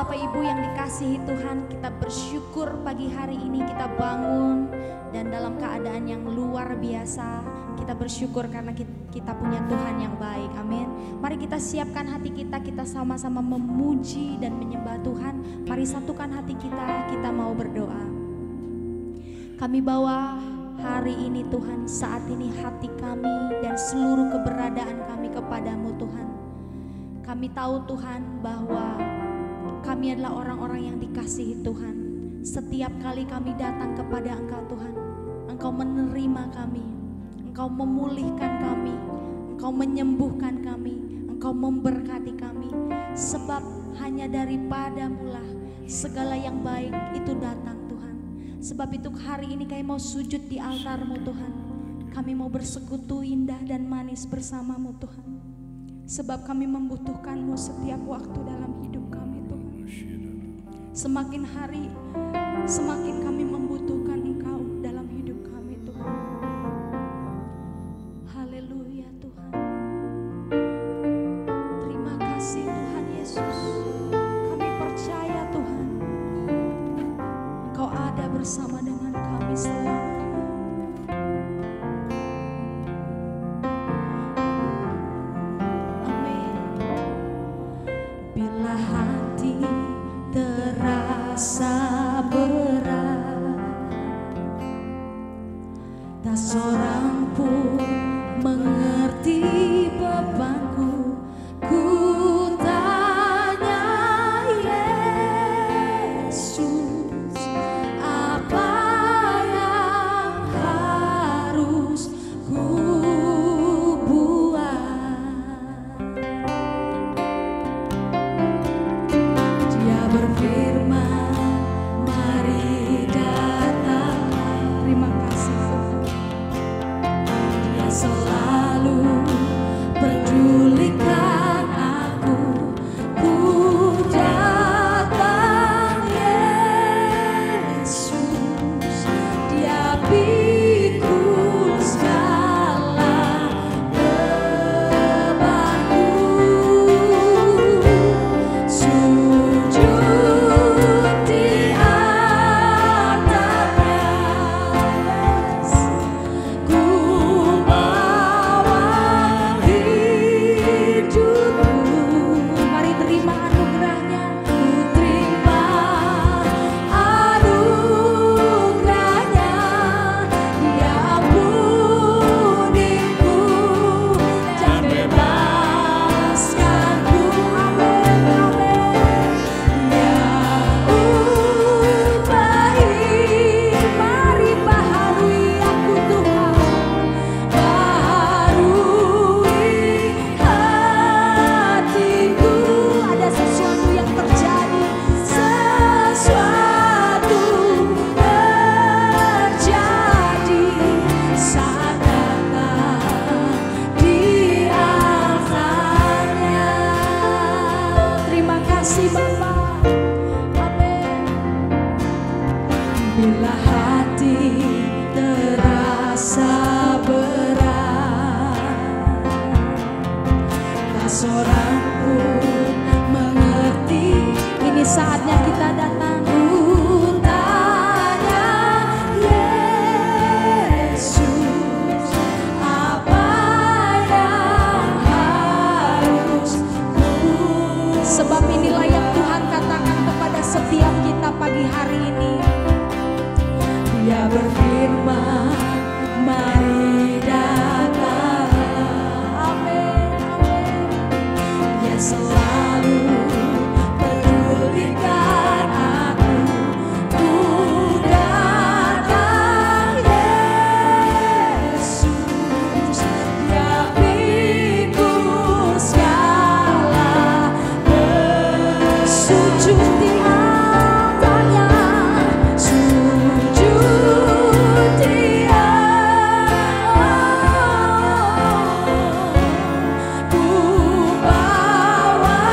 Bapak Ibu yang dikasihi Tuhan, kita bersyukur pagi hari ini kita bangun dan dalam keadaan yang luar biasa. Kita bersyukur karena kita punya Tuhan yang baik, amin. Mari kita siapkan hati kita sama-sama memuji dan menyembah Tuhan. Mari satukan hati kita mau berdoa. Kami bawa hari ini Tuhan, saat ini hati kami dan seluruh keberadaan kami kepadamu Tuhan. Kami tahu Tuhan bahwa kami adalah orang-orang yang dikasihi Tuhan. Setiap kali kami datang kepada Engkau Tuhan, Engkau menerima kami, Engkau memulihkan kami, Engkau menyembuhkan kami, Engkau memberkati kami. Sebab hanya daripadamu lah segala yang baik itu datang Tuhan. Sebab itu hari ini kami mau sujud di altar-Mu Tuhan. Kami mau bersekutu indah dan manis bersama-Mu Tuhan. Sebab kami membutuhkan-Mu setiap waktu dalam hidup kami Tuhan. Semakin hari, semakin kami membutuhkan Engkau dalam hidup kami Tuhan. Haleluya Tuhan. Terima kasih Tuhan Yesus. Kami percaya Tuhan, Engkau ada bersama dengan kami selama. Terasa berat, tak seorang pun mengerti bebanku. Ku tanya Yesus, apa yang harus ku buat? Dia berfirman, mari datanglah. Terima kasih Tuhan. Dia selalu pedulikan aku. Ku datang Yesus, Dia pikul segala bebanku. Sujud di atasnya, ku bawa hidupku. Mari terima anugerahnya. Ku terima anugerahnya. Dia ampuniku dan bebaskanku. Amin, amin. Dia upahi, mari baharui aku Tuhan, baharui hatiku. Ada sesuatu yang terjadi. Sesuatu terjadi saat datang di altarnya. Terima kasih Bapa. Amin. Bila hati terasa berat, tak seorang pun mengerti. Ini saatnya kita datang. Ku tanya Yesus, apa yang harus ku buat? Sebab inilah yang Tuhan katakan kepada setiap kita pagi hari ini. Dia berfirman, mari datanglah. Amin, amin. Dia selalu pedulikan aku. Ku datang Yesus, Dia pikul segala Sujud di altarnya. sujud Dia. Ku bawa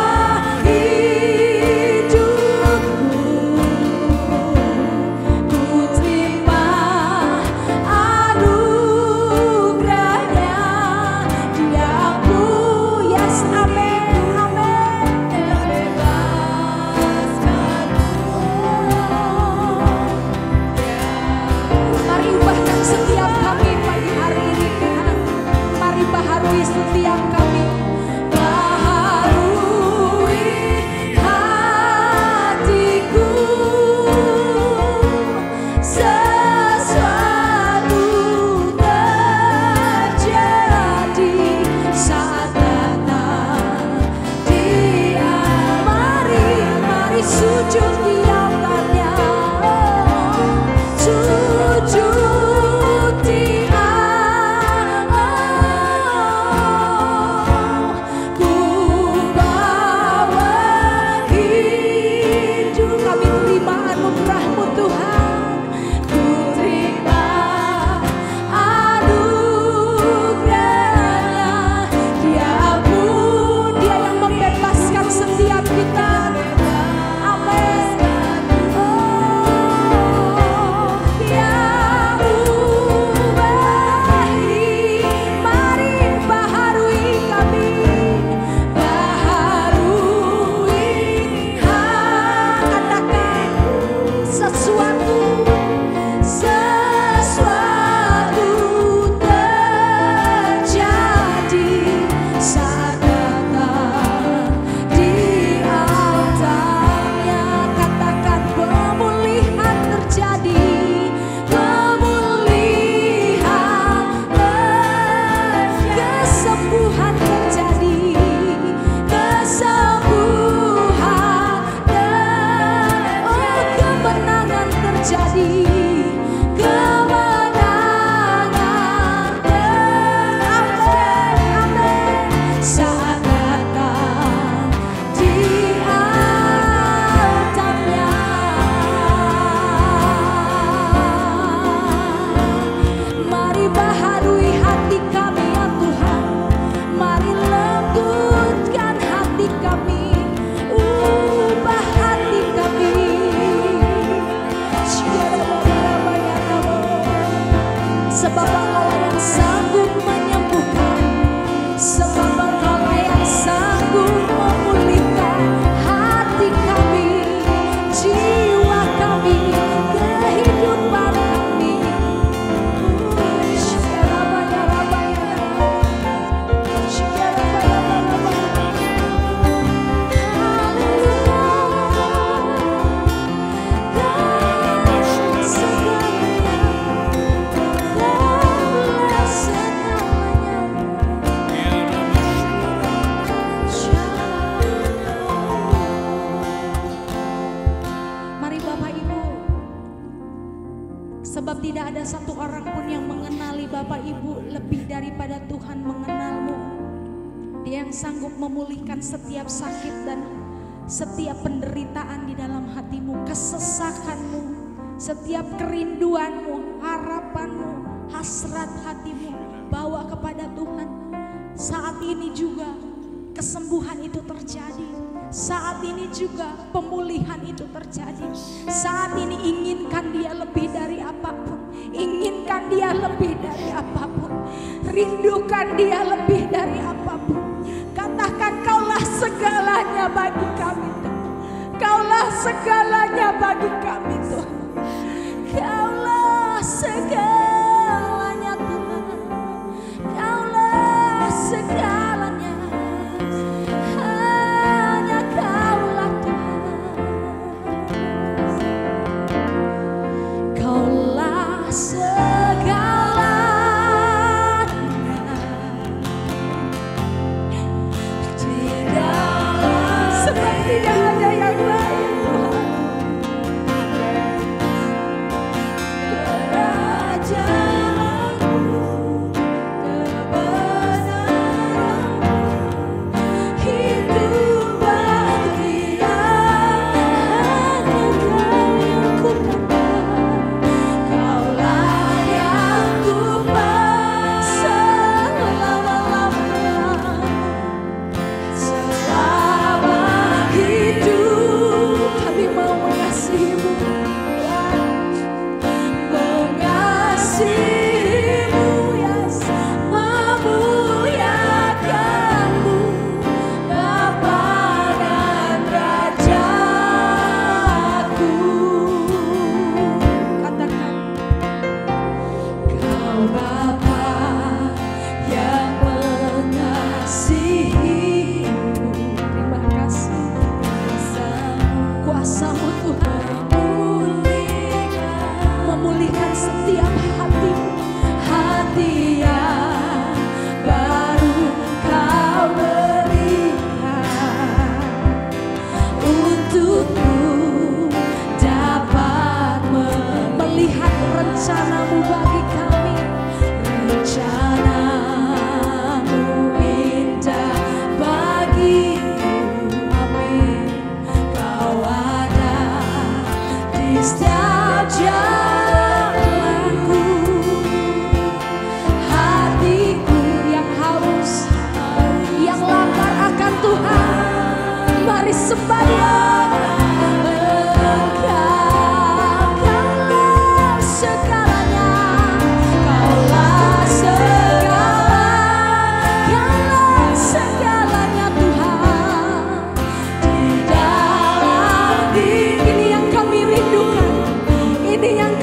terjadi kemenangan. Amin, amin. Saat datang di atapnya, mari baharui hati kami ya Tuhan, mari lembutkan hati kami, ubah hati kami. Sebab Engkaulah yang sanggup menyembuhkan, sebab Engkaulah yang sanggup memulihkan hati kami, jiwa kami, kehidupan kami. Mari Bapak Ibu, sebab tidak ada satu orang pun yang mengenali Bapak Ibu lebih daripada Tuhan mengenalmu. Dia yang sanggup memulihkan setiap sakit dan setiap penderitaan di dalam hatimu, kesesakanmu, setiap kerinduanmu, harapanmu, hasrat hatimu, bawa kepada Tuhan. Saat ini juga kesembuhan itu terjadi. Saat ini juga pemulihan itu terjadi. Saat ini inginkan Dia lebih dari apapun. Inginkan Dia lebih dari apapun. Rindukan Dia lebih dari apapun. Katakan, Kaulah segalanya bagi kami Tuhan. Kaulah segalanya bagi kami Tuhan. Kaulah segalanya Tuhan. Kaulah segalanya. Hanya Kaulah Tuhan. Kaulah segalanya. Sebab tidak ada yang lain Tuhan. Kerajaanmu, kebenaranmu, hidup bahagia, hanya Kau yang ku pandang. Kaulah yang ku pandang selama-lamanya. Selama hidup kami mau mengasihi-Mu, mengasihi-Mu, Yesus, memuliakan-Mu, Bapa dan Rajaku. Katakan, Kau Bapa yang mengasihi-Mu. Terima kasih kuasa-Mu Tuhan, memulihkan setiap hati, hati yang baru Kau berikan, untukku dapat melihat rencana-Mu bagi kami. Rencana-Mu indah bagiku, amin. Kau ada di setiap jalanku. Hatiku yang haus, yang lapar akan Tuhan, mari sembah Dia. Kaulah segalanya, Kaulah segalanya Tuhan. Di dalam ini yang kami rindukan, ini yang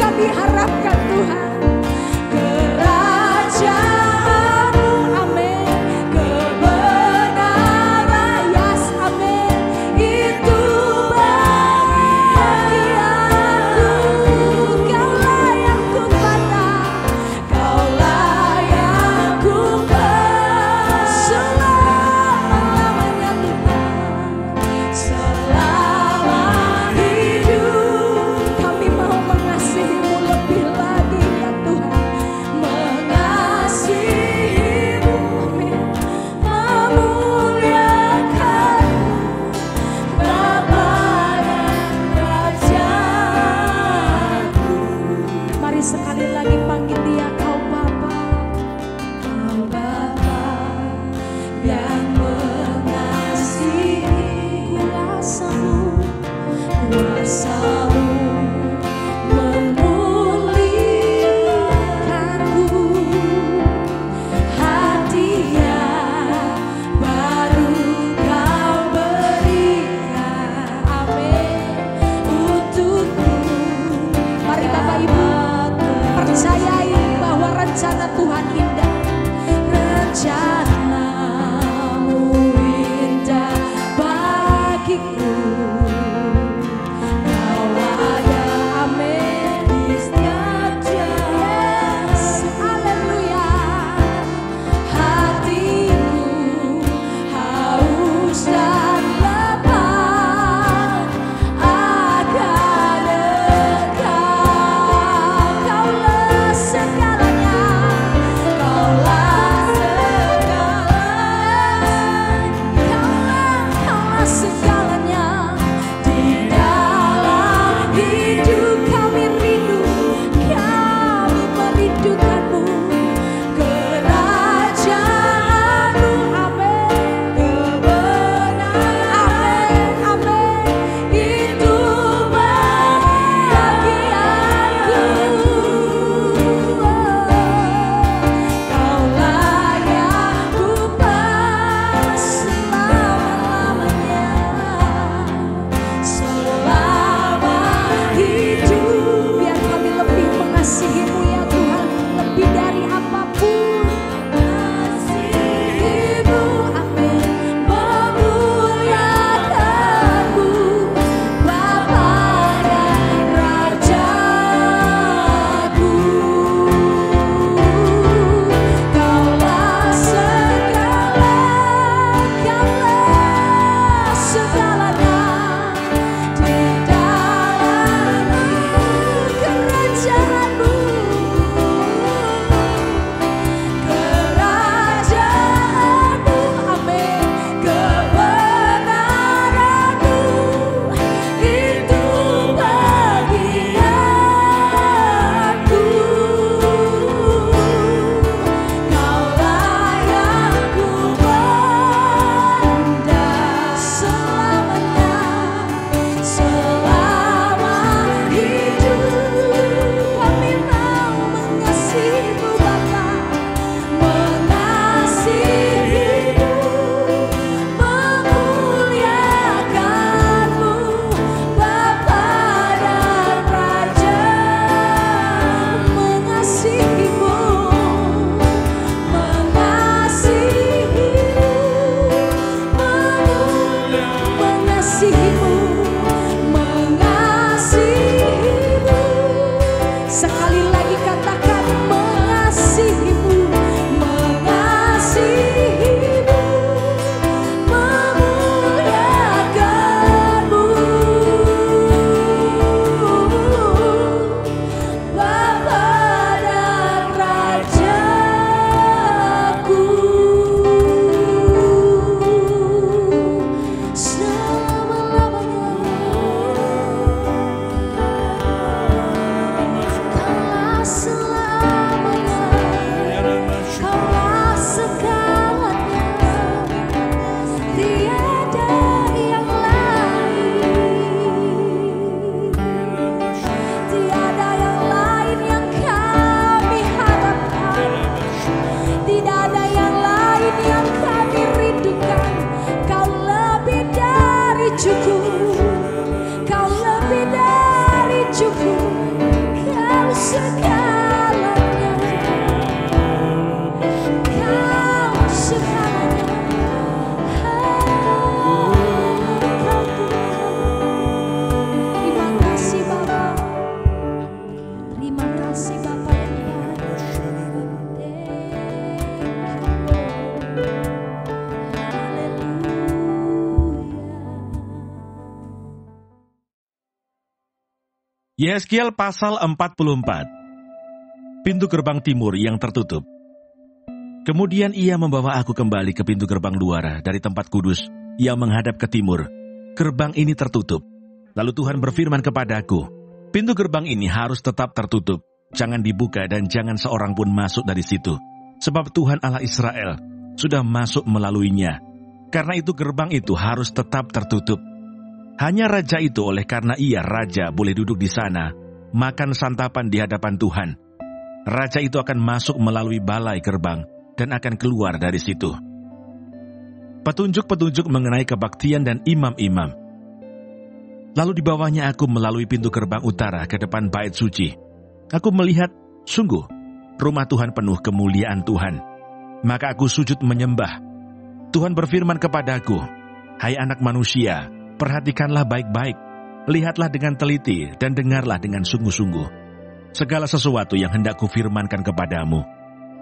Yehezkiel pasal 44. Pintu gerbang timur yang tertutup. Kemudian ia membawa aku kembali ke pintu gerbang luar dari tempat kudus yang menghadap ke timur. Gerbang ini tertutup. Lalu Tuhan berfirman kepadaku, pintu gerbang ini harus tetap tertutup. Jangan dibuka dan jangan seorang pun masuk dari situ. Sebab Tuhan Allah Israel sudah masuk melaluinya. Karena itu gerbang itu harus tetap tertutup. Hanya raja itu oleh karena ia raja boleh duduk di sana, makan santapan di hadapan Tuhan. Raja itu akan masuk melalui balai gerbang dan akan keluar dari situ. Petunjuk-petunjuk mengenai kebaktian dan imam-imam. Lalu di bawahnya aku melalui pintu gerbang utara ke depan bait suci. Aku melihat, sungguh, rumah Tuhan penuh kemuliaan Tuhan. Maka aku sujud menyembah. Tuhan berfirman kepadaku, hai anak manusia, perhatikanlah baik-baik, lihatlah dengan teliti dan dengarlah dengan sungguh-sungguh segala sesuatu yang hendak kufirmankan kepadamu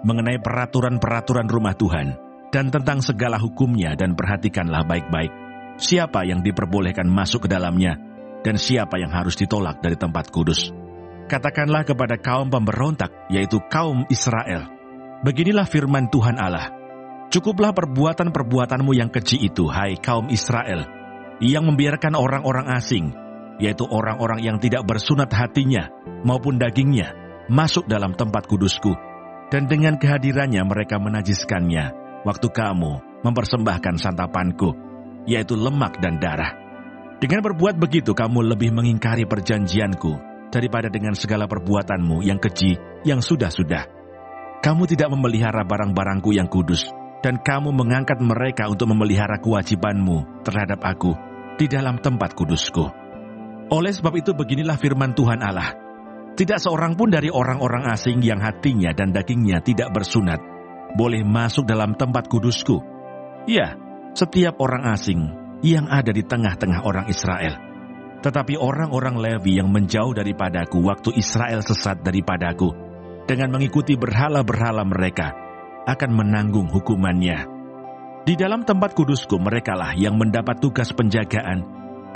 mengenai peraturan-peraturan rumah Tuhan dan tentang segala hukumnya, dan perhatikanlah baik-baik siapa yang diperbolehkan masuk ke dalamnya dan siapa yang harus ditolak dari tempat kudus. Katakanlah kepada kaum pemberontak, yaitu kaum Israel, beginilah firman Tuhan Allah, cukuplah perbuatan-perbuatanmu yang keji itu, hai kaum Israel, yang membiarkan orang-orang asing, yaitu orang-orang yang tidak bersunat hatinya maupun dagingnya, masuk dalam tempat kudusku, dan dengan kehadirannya mereka menajiskannya, waktu kamu mempersembahkan santapanku, yaitu lemak dan darah. Dengan berbuat begitu kamu lebih mengingkari perjanjianku, daripada dengan segala perbuatanmu yang keji yang sudah-sudah. Kamu tidak memelihara barang-barangku yang kudus, dan kamu mengangkat mereka untuk memelihara kewajibanmu terhadap aku di dalam tempat kudusku. Oleh sebab itu beginilah firman Tuhan Allah, tidak seorang pun dari orang-orang asing yang hatinya dan dagingnya tidak bersunat boleh masuk dalam tempat kudusku. Ya, setiap orang asing yang ada di tengah-tengah orang Israel. Tetapi orang-orang Lewi yang menjauh daripadaku waktu Israel sesat daripadaku, dengan mengikuti berhala-berhala mereka, akan menanggung hukumannya. Di dalam tempat kudusku merekalah yang mendapat tugas penjagaan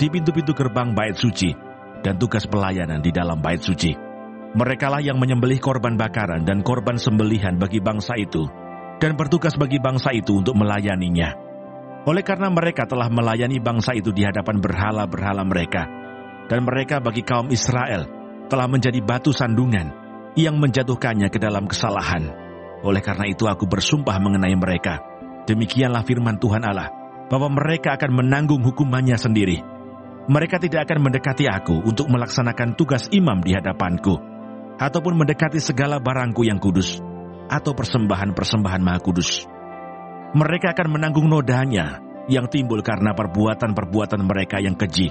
di pintu-pintu gerbang bait suci dan tugas pelayanan di dalam bait suci. Merekalah yang menyembelih korban bakaran dan korban sembelihan bagi bangsa itu, dan bertugas bagi bangsa itu untuk melayaninya. Oleh karena mereka telah melayani bangsa itu di hadapan berhala-berhala mereka, dan mereka bagi kaum Israel telah menjadi batu sandungan yang menjatuhkannya ke dalam kesalahan. Oleh karena itu aku bersumpah mengenai mereka, demikianlah firman Tuhan Allah, bahwa mereka akan menanggung hukumannya sendiri. Mereka tidak akan mendekati aku untuk melaksanakan tugas imam di hadapanku, ataupun mendekati segala barangku yang kudus, atau persembahan-persembahan maha kudus. Mereka akan menanggung nodanya yang timbul karena perbuatan-perbuatan mereka yang keji.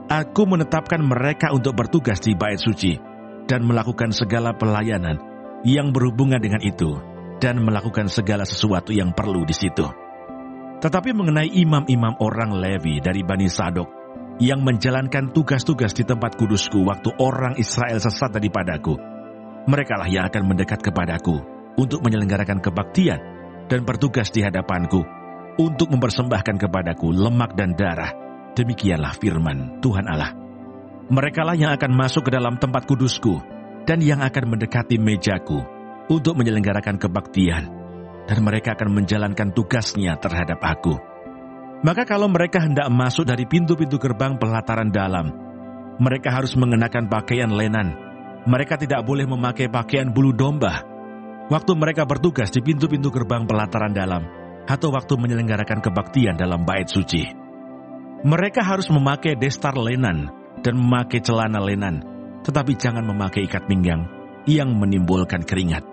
Aku menetapkan mereka untuk bertugas di bait suci, dan melakukan segala pelayanan yang berhubungan dengan itu, dan melakukan segala sesuatu yang perlu di situ. Tetapi mengenai imam-imam orang Lewi dari Bani Sadok, yang menjalankan tugas-tugas di tempat kudusku waktu orang Israel sesat daripadaku, merekalah yang akan mendekat kepadaku untuk menyelenggarakan kebaktian dan bertugas di hadapanku untuk mempersembahkan kepadaku lemak dan darah. Demikianlah firman Tuhan Allah. Merekalah yang akan masuk ke dalam tempat kudusku dan yang akan mendekati mejaku untuk menyelenggarakan kebaktian, dan mereka akan menjalankan tugasnya terhadap aku. Maka kalau mereka hendak masuk dari pintu-pintu gerbang pelataran dalam, mereka harus mengenakan pakaian lenan. Mereka tidak boleh memakai pakaian bulu domba waktu mereka bertugas di pintu-pintu gerbang pelataran dalam, atau waktu menyelenggarakan kebaktian dalam bait suci. Mereka harus memakai destar lenan dan memakai celana lenan, tetapi jangan memakai ikat pinggang yang menimbulkan keringat.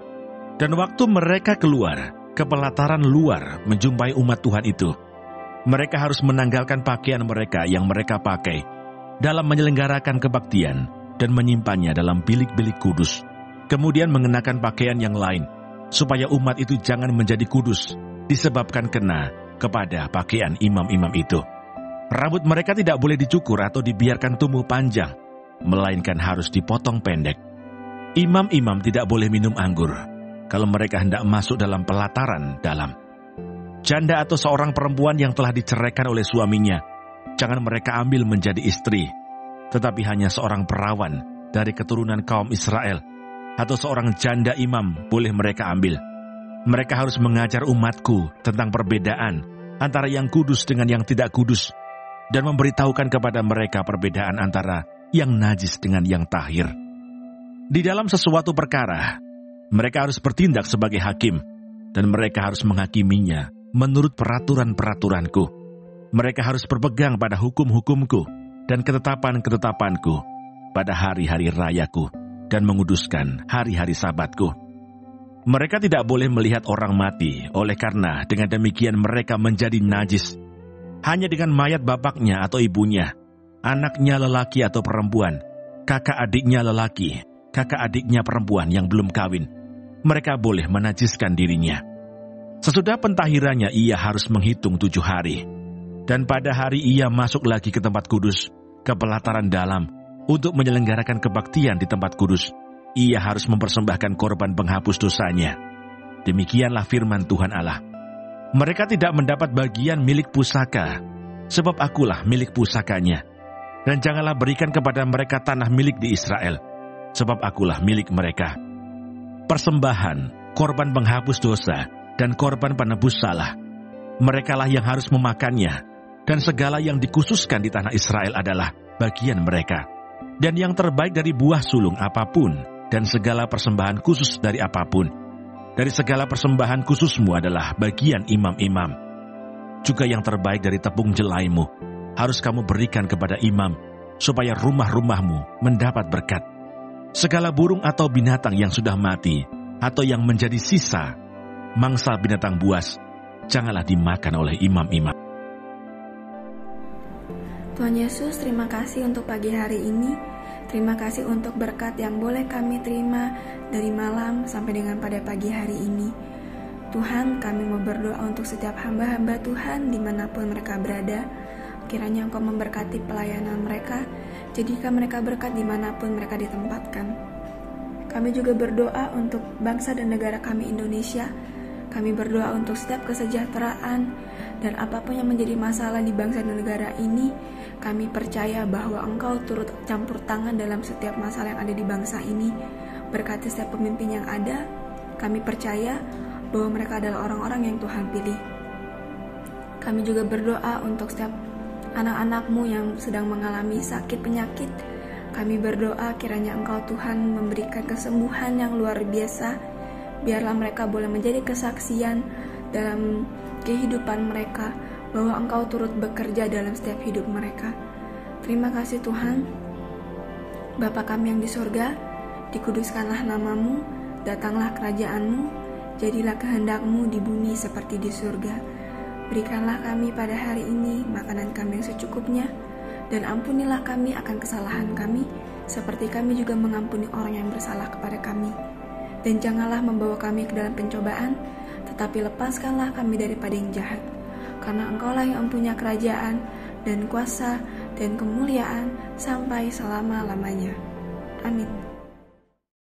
Dan waktu mereka keluar ke pelataran luar menjumpai umat Tuhan itu, mereka harus menanggalkan pakaian mereka yang mereka pakai dalam menyelenggarakan kebaktian dan menyimpannya dalam bilik-bilik kudus, kemudian mengenakan pakaian yang lain, supaya umat itu jangan menjadi kudus disebabkan kena kepada pakaian imam-imam itu. Rambut mereka tidak boleh dicukur atau dibiarkan tumbuh panjang, melainkan harus dipotong pendek. Imam-imam tidak boleh minum anggur kalau mereka hendak masuk dalam pelataran dalam. Janda atau seorang perempuan yang telah diceraikan oleh suaminya, jangan mereka ambil menjadi istri, tetapi hanya seorang perawan dari keturunan kaum Israel atau seorang janda imam boleh mereka ambil. Mereka harus mengajar umatku tentang perbedaan antara yang kudus dengan yang tidak kudus, dan memberitahukan kepada mereka perbedaan antara yang najis dengan yang tahir. Di dalam sesuatu perkara, mereka harus bertindak sebagai hakim, dan mereka harus menghakiminya menurut peraturan-peraturanku. Mereka harus berpegang pada hukum-hukumku dan ketetapan-ketetapanku pada hari-hari rayaku, dan menguduskan hari-hari sabatku. Mereka tidak boleh melihat orang mati, oleh karena dengan demikian mereka menjadi najis. Hanya dengan mayat bapaknya atau ibunya, anaknya lelaki atau perempuan, kakak adiknya lelaki, kakak adiknya perempuan yang belum kawin, mereka boleh menajiskan dirinya. Sesudah pentahirannya ia harus menghitung 7 hari. Dan pada hari ia masuk lagi ke tempat kudus, ke pelataran dalam, untuk menyelenggarakan kebaktian di tempat kudus. Ia harus mempersembahkan korban penghapus dosanya. Demikianlah firman Tuhan Allah. Mereka tidak mendapat bagian milik pusaka, sebab akulah milik pusakanya. Dan janganlah berikan kepada mereka tanah milik di Israel, sebab akulah milik mereka. Persembahan, korban penghapus dosa, dan korban penebus salah, merekalah yang harus memakannya, dan segala yang dikhususkan di tanah Israel adalah bagian mereka. Dan yang terbaik dari buah sulung apapun, dan segala persembahan khusus dari apapun, dari segala persembahan khususmu adalah bagian imam-imam. Juga yang terbaik dari tepung jelaimu harus kamu berikan kepada imam, supaya rumah-rumahmu mendapat berkat. Segala burung atau binatang yang sudah mati, atau yang menjadi sisa, mangsa binatang buas, janganlah dimakan oleh imam-imam. Tuhan Yesus, terima kasih untuk pagi hari ini. Terima kasih untuk berkat yang boleh kami terima dari malam sampai dengan pada pagi hari ini. Tuhan, kami mau berdoa untuk setiap hamba-hamba Tuhan dimanapun mereka berada. Kiranya Engkau memberkati pelayanan mereka, jadikan mereka berkat dimanapun mereka ditempatkan. Kami juga berdoa untuk bangsa dan negara kami Indonesia. Kami berdoa untuk setiap kesejahteraan dan apapun yang menjadi masalah di bangsa dan negara ini. Kami percaya bahwa Engkau turut campur tangan dalam setiap masalah yang ada di bangsa ini. Berkati setiap pemimpin yang ada. Kami percaya bahwa mereka adalah orang-orang yang Tuhan pilih. Kami juga berdoa untuk setiap anak-anak-Mu yang sedang mengalami sakit penyakit. Kami berdoa kiranya Engkau Tuhan memberikan kesembuhan yang luar biasa. Biarlah mereka boleh menjadi kesaksian dalam kehidupan mereka, bahwa Engkau turut bekerja dalam setiap hidup mereka. Terima kasih Tuhan. Bapa kami yang di surga, dikuduskanlah nama-Mu, datanglah kerajaan-Mu, jadilah kehendak-Mu di bumi seperti di surga. Berikanlah kami pada hari ini makanan kami yang secukupnya, dan ampunilah kami akan kesalahan kami, seperti kami juga mengampuni orang yang bersalah kepada kami. Dan janganlah membawa kami ke dalam pencobaan, tetapi lepaskanlah kami daripada yang jahat. Karena Engkaulah yang mempunyai kerajaan dan kuasa dan kemuliaan sampai selama-lamanya. Amin.